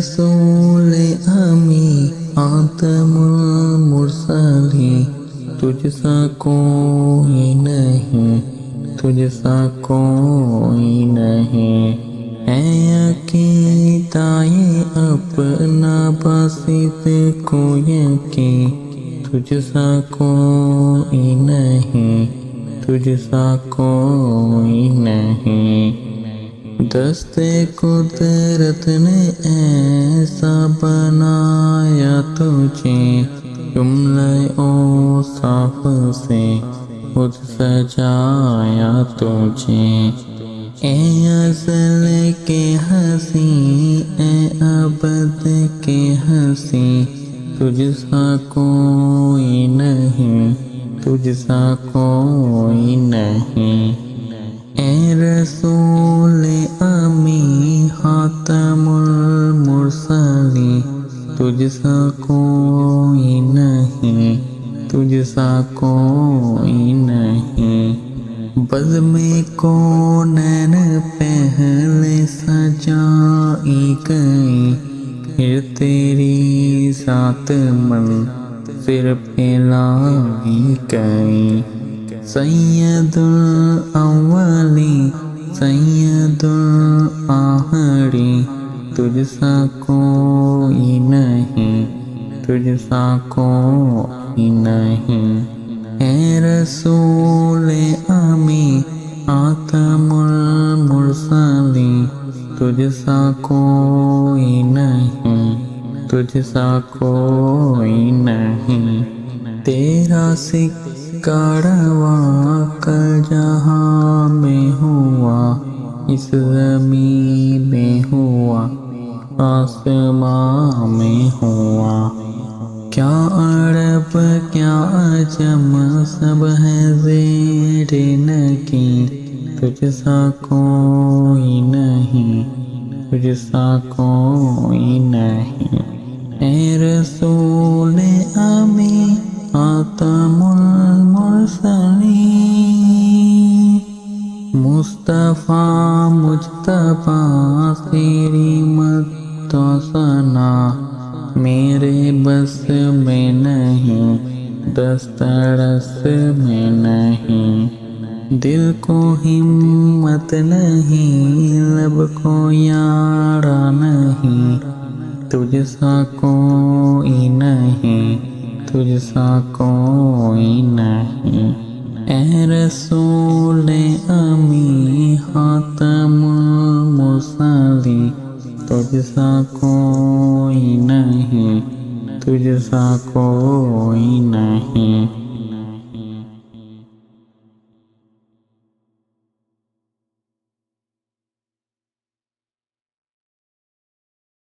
رسول امی خاتم المرسلین، تجھ سا کوئی نہیں، تجھ سا کوئی نہیں، اے عقیدہ اپنا باسط کو یقین، تجھ سا کوئی نہیں، تجھ سا کوئی نہیں۔ دست قدرت نے ایسا بنایا تجھے، جملہ اوصاف سے خود سجایا تجھے، اے ازل کے ہنسی، اے ابد کے ہنسی، تجھ سا کوئی نہیں، تجھ سا کوئی نہیں، اے رسول امی خاتم المرسلین، تجھ سا کوئی نہیں، تجھ سا کوئی نہیں۔ بزم کونین پہلے سجائی گئی، پھر تیری ذات منظر پہ لائی گئی، سید الاولین سید الآخرین، تجھ سا کوئی نہیں، تجھ سا کوئی نہیں، اے رسول امی خاتم المرسلین، تجھ سا کوئی نہیں، تجھ سا کوئی نہیں، تیرا سکہ رواں کل جہاں میں ہوا، اس زمین میں ہوا، آسمان میں ہوا، کیا عرب کیا عجم سب ہے زیر نگین، تجھ سا کوئی نہیں، تجھ سا کوئی نہیں، اے رسول امی خاتم المرسلین، مصطفیٰ مجتبیٰ تیری مدح و ثنا میرے بس میں نہیں، دسترس میں نہیں، دل کو ہمت نہیں، لب کو یارا نہیں، تجھ سا کوئی نہیں، تجھ سا کوئی نہیں، اے رسول امی خاتم المرسلین، تجھ سا کوئی نہیں، تجھ سا کوئی نہیں۔